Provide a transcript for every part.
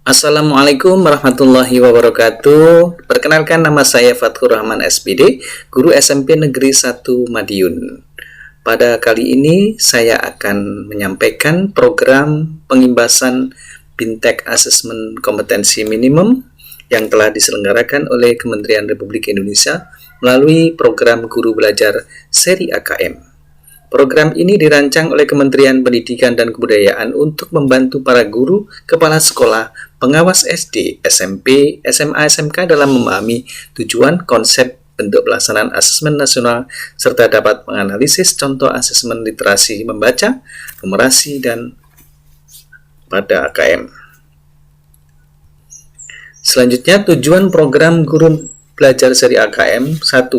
Assalamualaikum warahmatullahi wabarakatuh. Perkenalkan, nama saya Fathur Rahman SPD, Guru SMP Negeri 1 Madiun. Pada kali ini saya akan menyampaikan program pengimbasan Bintek Asesmen Kompetensi Minimum yang telah diselenggarakan oleh Kementerian Republik Indonesia melalui program Guru Belajar Seri AKM. Program ini dirancang oleh Kementerian Pendidikan dan Kebudayaan untuk membantu para guru, kepala sekolah, pengawas SD, SMP, SMA, SMK dalam memahami tujuan, konsep, bentuk pelaksanaan asesmen nasional, serta dapat menganalisis contoh asesmen literasi membaca, numerasi, dan pada AKM. Selanjutnya, tujuan program Guru Belajar Seri AKM: 1.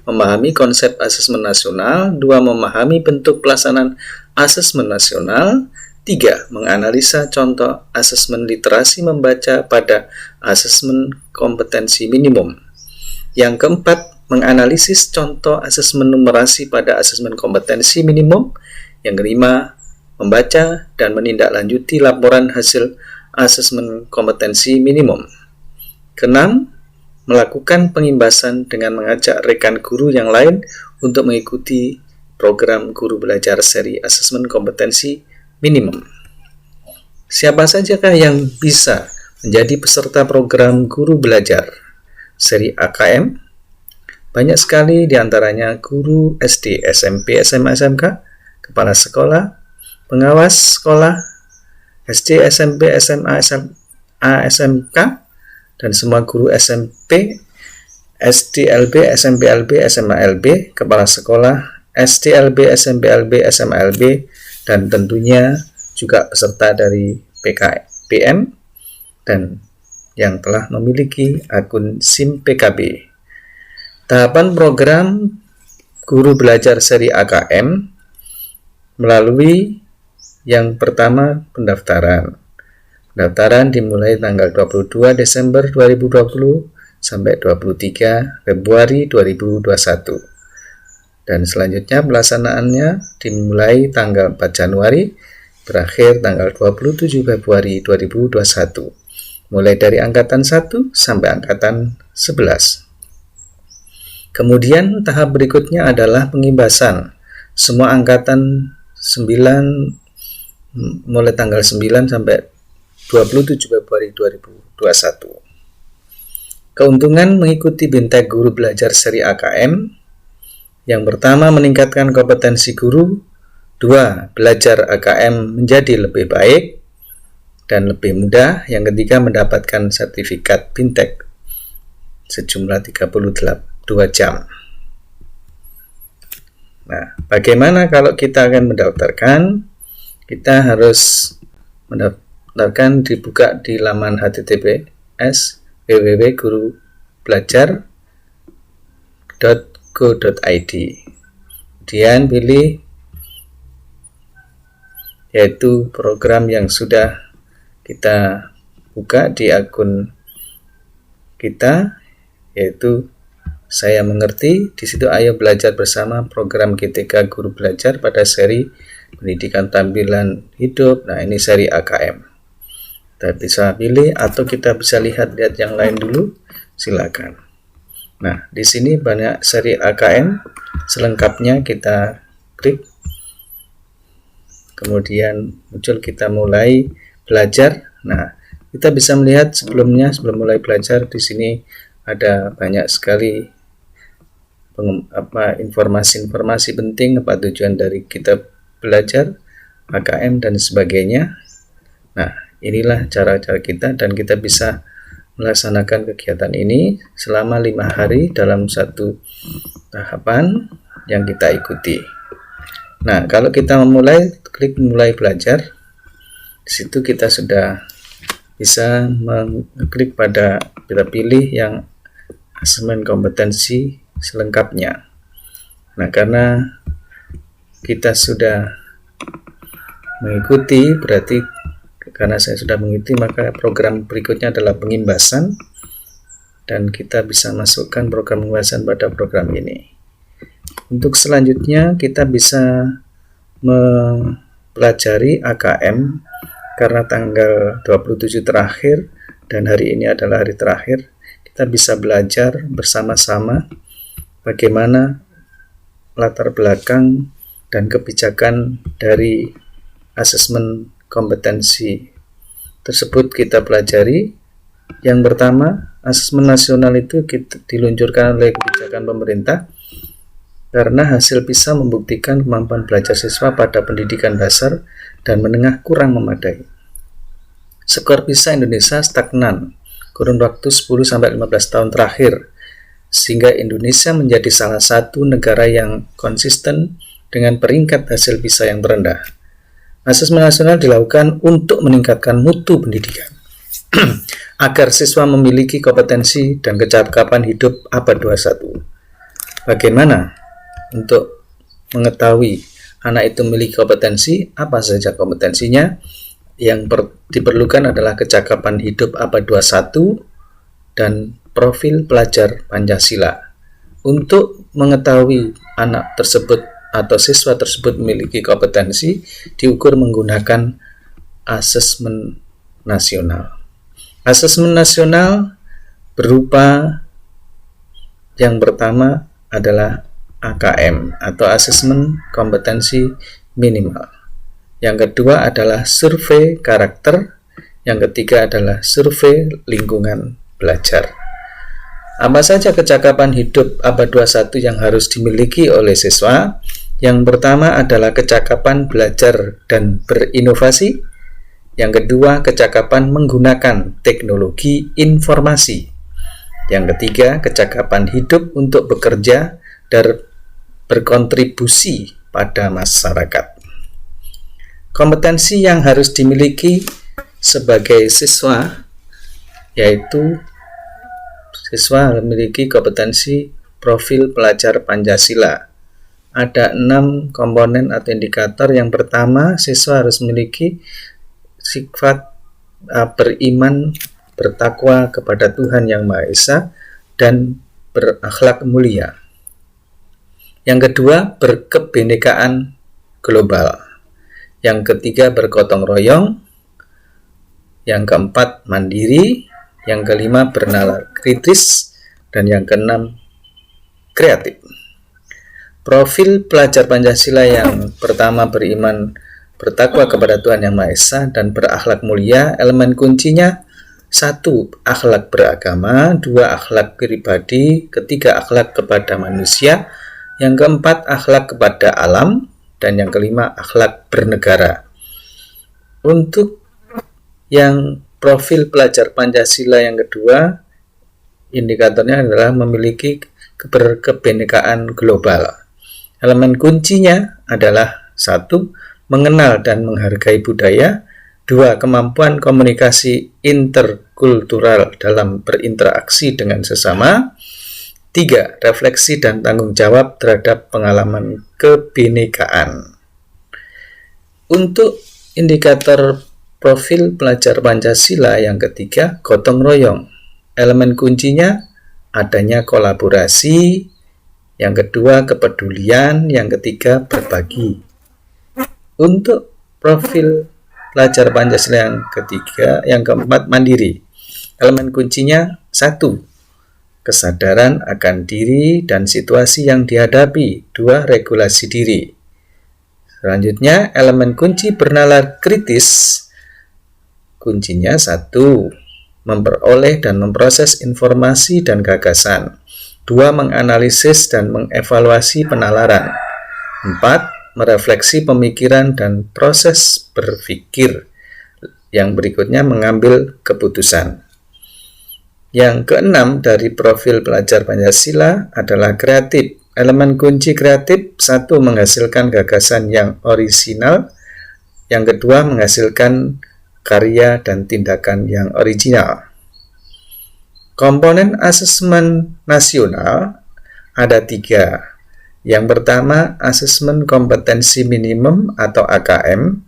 Memahami konsep asesmen nasional. 2. Memahami bentuk pelaksanaan asesmen nasional. 3. Menganalisa contoh asesmen literasi membaca pada asesmen kompetensi minimum. Yang keempat, menganalisis contoh asesmen numerasi pada asesmen kompetensi minimum. Yang kelima, membaca dan menindaklanjuti laporan hasil asesmen kompetensi minimum. Keenam, melakukan pengimbasan dengan mengajak rekan guru yang lain untuk mengikuti program Guru Belajar Seri Asesmen Kompetensi Minimum. Siapa sajakah yang bisa menjadi peserta program Guru Belajar Seri AKM? Banyak sekali diantaranya guru SD, SMP, SMA, SMK, kepala sekolah, pengawas sekolah, SD, SMP, SMA, SMK, dan semua guru SMP, SDLB, SMPLB, SMALB, kepala sekolah, SDLB, SMPLB, SMALB, dan tentunya juga peserta dari PKPM dan yang telah memiliki akun SIM PKB. Tahapan program Guru Belajar Seri AKM melalui yang pertama, pendaftaran. Pendaftaran dimulai tanggal 22 Desember 2020 sampai 23 Februari 2021. Dan selanjutnya pelaksanaannya dimulai tanggal 4 Januari, berakhir tanggal 27 Februari 2021. Mulai dari angkatan 1 sampai angkatan 11. Kemudian tahap berikutnya adalah pengimbasan. Semua angkatan 9 mulai tanggal 9 sampai 27 Februari 2021. Keuntungan mengikuti Bintek Guru Belajar Seri AKM: yang pertama, meningkatkan kompetensi guru. 2. Belajar AKM menjadi lebih baik dan lebih mudah. Yang ketiga, mendapatkan sertifikat Bintek sejumlah 32 jam. Nah, bagaimana kalau kita akan mendaftarkan? Kita harus mendaftarkan, dibuka di laman https www.gurubelajar.go.id. Kemudian pilih yaitu program yang sudah kita buka di akun kita, yaitu Saya Mengerti. Di situ ayo belajar bersama program GTK Guru Belajar pada seri Pendidikan Tampilan Hidup. Nah, ini seri AKM. Kita bisa pilih atau kita bisa lihat yang lain dulu, silakan. Nah, di sini banyak seri AKM, selengkapnya kita klik. Kemudian muncul kita mulai belajar. Nah, kita bisa melihat sebelum mulai belajar di sini ada banyak sekali informasi-informasi penting, apa tujuan dari kita belajar AKM dan sebagainya. Nah, inilah cara-cara kita, dan kita bisa melaksanakan kegiatan ini selama 5 hari dalam satu tahapan yang kita ikuti. Nah, kalau kita memulai, klik mulai belajar. Di situ kita sudah bisa mengklik pada, kita pilih yang asesmen kompetensi selengkapnya. Nah, karena kita sudah mengikuti, berarti karena saya sudah mengikuti, maka program berikutnya adalah pengimbasan, dan kita bisa masukkan program pengimbasan pada program ini. Untuk selanjutnya kita bisa mempelajari AKM karena tanggal 27 terakhir dan hari ini adalah hari terakhir, kita bisa belajar bersama-sama bagaimana latar belakang dan kebijakan dari asesmen kompetensi tersebut kita pelajari. Yang pertama, asesmen nasional itu diluncurkan oleh kebijakan pemerintah karena hasil PISA membuktikan kemampuan belajar siswa pada pendidikan dasar dan menengah kurang memadai. Skor PISA Indonesia stagnan kurun waktu 10-15 tahun terakhir, sehingga Indonesia menjadi salah satu negara yang konsisten dengan peringkat hasil PISA yang terendah. Asesmen nasional dilakukan untuk meningkatkan mutu pendidikan agar siswa memiliki kompetensi dan kecakapan hidup abad 21. Bagaimana untuk mengetahui anak itu memiliki kompetensi? Apa saja kompetensinya? Yang diperlukan adalah kecakapan hidup abad 21 dan profil pelajar Pancasila. Untuk mengetahui anak tersebut atau siswa tersebut memiliki kompetensi, diukur menggunakan asesmen nasional. Asesmen nasional berupa yang pertama adalah AKM atau asesmen kompetensi minimal. Yang kedua adalah survei karakter. Yang ketiga adalah survei lingkungan belajar. Apa saja kecakapan hidup abad 21 yang harus dimiliki oleh siswa? Yang pertama adalah kecakapan belajar dan berinovasi. Yang kedua, kecakapan menggunakan teknologi informasi. Yang ketiga, kecakapan hidup untuk bekerja dan berkontribusi pada masyarakat. Kompetensi yang harus dimiliki sebagai siswa yaitu siswa memiliki kompetensi profil pelajar Pancasila. Ada 6 komponen atau indikator. Yang pertama, siswa harus memiliki sifat beriman, bertakwa kepada Tuhan Yang Maha Esa, dan berakhlak mulia. Yang kedua, berkebinekaan global. Yang ketiga, bergotong royong. Yang keempat, mandiri. Yang kelima, bernalar kritis. Dan yang keenam, kreatif. Profil pelajar Pancasila yang pertama, beriman, bertakwa kepada Tuhan Yang Maha Esa, dan berakhlak mulia. Elemen kuncinya 1. Akhlak beragama, 2. Akhlak pribadi, ketiga akhlak kepada manusia, yang keempat akhlak kepada alam, dan yang kelima akhlak bernegara. Untuk yang profil pelajar Pancasila yang kedua, indikatornya adalah memiliki keberkebinekaan global. Elemen kuncinya adalah 1. Mengenal dan menghargai budaya. 2. Kemampuan komunikasi interkultural dalam berinteraksi dengan sesama. 3. Refleksi dan tanggung jawab terhadap pengalaman kebinekaan. Untuk indikator profil pelajar Pancasila yang ketiga, gotong royong. Elemen kuncinya adanya kolaborasi. Yang kedua, kepedulian. Yang ketiga, berbagi. Untuk profil pelajar Pancasila yang keempat, mandiri. Elemen kuncinya 1. Kesadaran akan diri dan situasi yang dihadapi. 2. Regulasi diri. Selanjutnya, elemen kunci bernalar kritis. Kuncinya 1. Memperoleh dan memproses informasi dan gagasan. 2. Menganalisis dan mengevaluasi penalaran. 4. Merefleksi pemikiran dan proses berpikir. Yang berikutnya, mengambil keputusan. Yang keenam dari profil pelajar Pancasila adalah kreatif. Elemen kunci kreatif: 1. Menghasilkan gagasan yang orisinal. Yang kedua, menghasilkan karya dan tindakan yang original. Komponen asesmen nasional ada 3. Yang pertama, asesmen kompetensi minimum atau AKM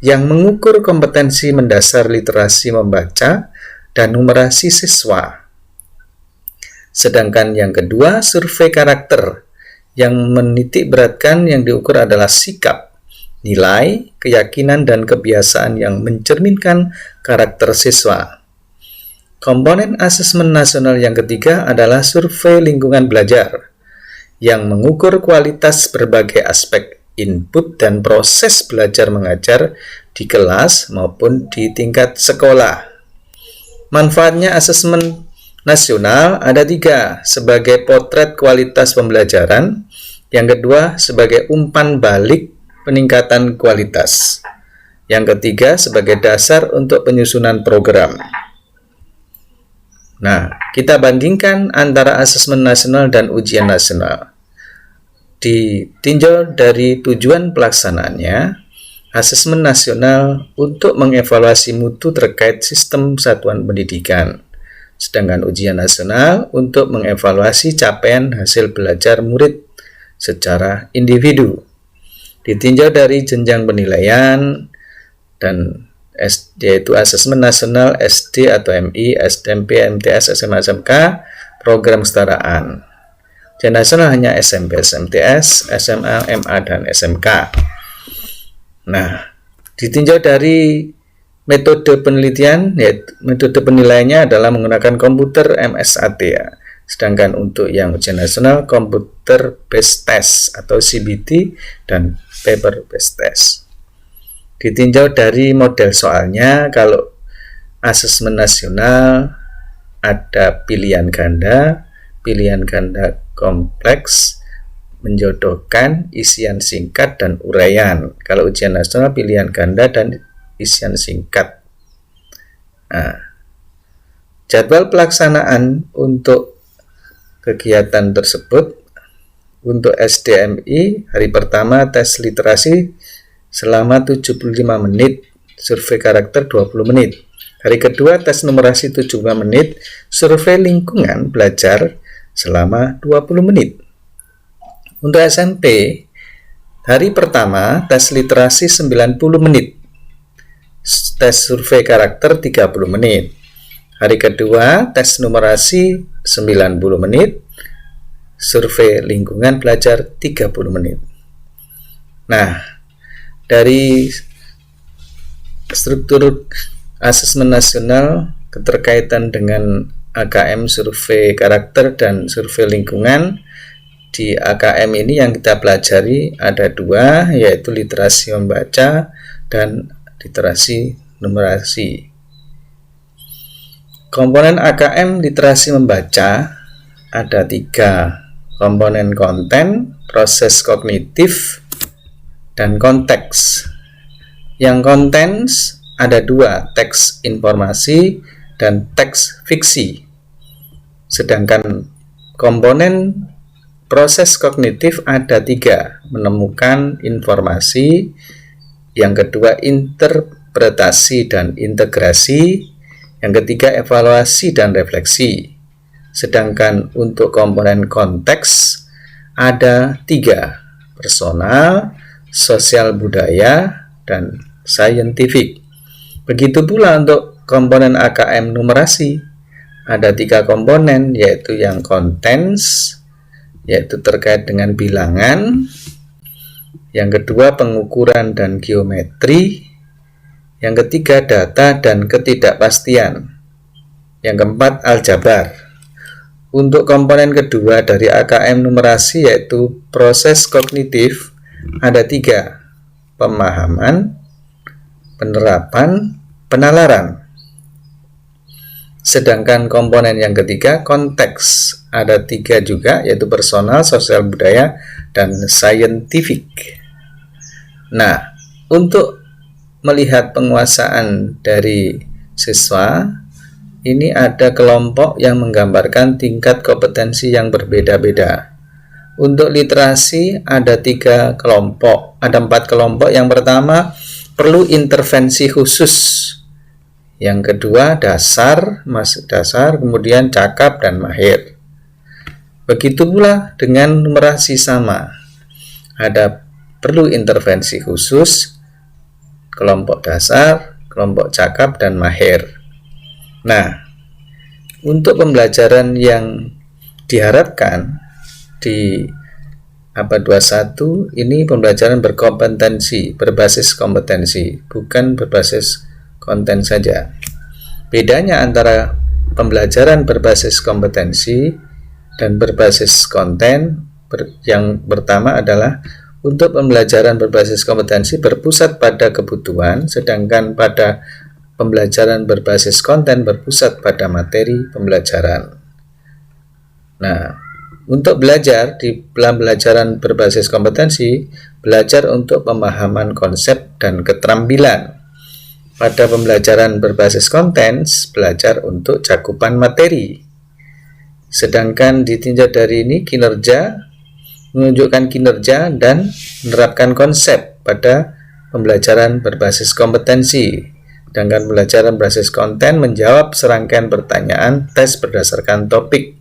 yang mengukur kompetensi mendasar literasi membaca dan numerasi siswa. Sedangkan yang kedua, survei karakter yang menitik beratkan yang diukur adalah sikap, nilai, keyakinan, dan kebiasaan yang mencerminkan karakter siswa. Komponen asesmen nasional yang ketiga adalah survei lingkungan belajar yang mengukur kualitas berbagai aspek input dan proses belajar mengajar di kelas maupun di tingkat sekolah. Manfaatnya asesmen nasional ada 3, sebagai potret kualitas pembelajaran, yang kedua sebagai umpan balik peningkatan kualitas, yang ketiga sebagai dasar untuk penyusunan program. Nah, kita bandingkan antara asesmen nasional dan ujian nasional. Ditinjau dari tujuan pelaksanaannya, asesmen nasional untuk mengevaluasi mutu terkait sistem satuan pendidikan, sedangkan ujian nasional untuk mengevaluasi capaian hasil belajar murid secara individu. Ditinjau dari jenjang penilaian dan yaitu asesmen nasional SD atau MI, SMP, MTS, SMA, SMK, program kesetaraan. Ujian nasional hanya SMP, SMTS, SMA, MA, dan SMK. Nah, ditinjau dari metode penelitian, yaitu metode penilaiannya adalah menggunakan komputer MSAT ya. Sedangkan untuk yang ujian nasional komputer based test atau CBT dan paper based test. Ditinjau dari model soalnya, kalau asesmen nasional ada pilihan ganda kompleks, menjodohkan, isian singkat, dan uraian. Kalau ujian nasional pilihan ganda dan isian singkat. Nah, jadwal pelaksanaan untuk kegiatan tersebut, untuk SDMI hari pertama tes literasi selama 75 menit, survei karakter 20 menit. Hari kedua tes numerasi 75 menit, survei lingkungan belajar selama 20 menit. Untuk SMP, hari pertama tes literasi 90 menit, tes survei karakter 30 menit. Hari kedua tes numerasi 90 menit, survei lingkungan belajar 30 menit. Nah, dari struktur asesmen nasional keterkaitan dengan AKM survei karakter dan survei lingkungan, di AKM ini yang kita pelajari ada 2, yaitu literasi membaca dan literasi numerasi. Komponen AKM literasi membaca ada 3, komponen konten, proses kognitif, dan konteks. Yang konten ada 2, teks informasi dan teks fiksi. Sedangkan komponen proses kognitif ada 3, menemukan informasi, yang kedua interpretasi dan integrasi, yang ketiga evaluasi dan refleksi. Sedangkan untuk komponen konteks ada 3, personal, sosial budaya, dan saintifik. Begitu pula untuk komponen AKM numerasi, ada 3 komponen, yaitu yang kontens, yaitu terkait dengan bilangan, yang kedua pengukuran dan geometri, yang ketiga data dan ketidakpastian, yang keempat aljabar. Untuk komponen kedua dari AKM numerasi, yaitu proses kognitif, ada 3, pemahaman, penerapan, penalaran. Sedangkan komponen yang ketiga, konteks, ada 3 juga, yaitu personal, sosial budaya, dan saintifik. Nah, untuk melihat penguasaan dari siswa, ini ada kelompok yang menggambarkan tingkat kompetensi yang berbeda-beda. Untuk literasi ada 3 kelompok, ada 4 kelompok. Yang pertama, perlu intervensi khusus. Yang kedua, dasar, masuk dasar, kemudian cakap dan mahir. Begitu pula dengan numerasi sama. Ada perlu intervensi khusus, kelompok dasar, kelompok cakap, dan mahir. Nah, untuk pembelajaran yang diharapkan di abad 21 ini pembelajaran berkompetensi, berbasis kompetensi, bukan berbasis konten saja. Bedanya antara pembelajaran berbasis kompetensi dan berbasis konten. Yang pertama adalah untuk pembelajaran berbasis kompetensi berpusat pada kebutuhan, sedangkan pada pembelajaran berbasis konten berpusat pada materi pembelajaran. Nah, untuk belajar di pembelajaran berbasis kompetensi, belajar untuk pemahaman konsep dan keterampilan. Pada pembelajaran berbasis konten, belajar untuk cakupan materi. Sedangkan ditinjau dari ini kinerja, menunjukkan kinerja dan menerapkan konsep pada pembelajaran berbasis kompetensi. Sedangkan pembelajaran berbasis konten menjawab serangkaian pertanyaan tes berdasarkan topik.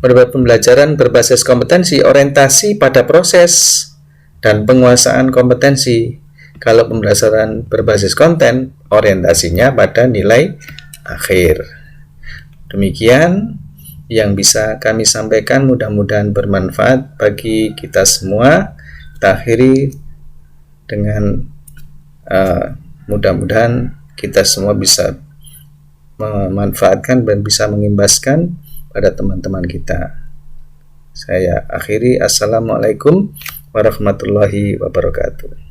Pada pembelajaran berbasis kompetensi, orientasi pada proses dan penguasaan kompetensi. Kalau pembelajaran berbasis konten, orientasinya pada nilai akhir. Demikian yang bisa kami sampaikan, mudah-mudahan bermanfaat bagi kita semua. Kita akhiri dengan mudah-mudahan kita semua bisa memanfaatkan dan bisa mengimbaskan pada teman-teman kita. Saya akhiri. Assalamualaikum warahmatullahi wabarakatuh.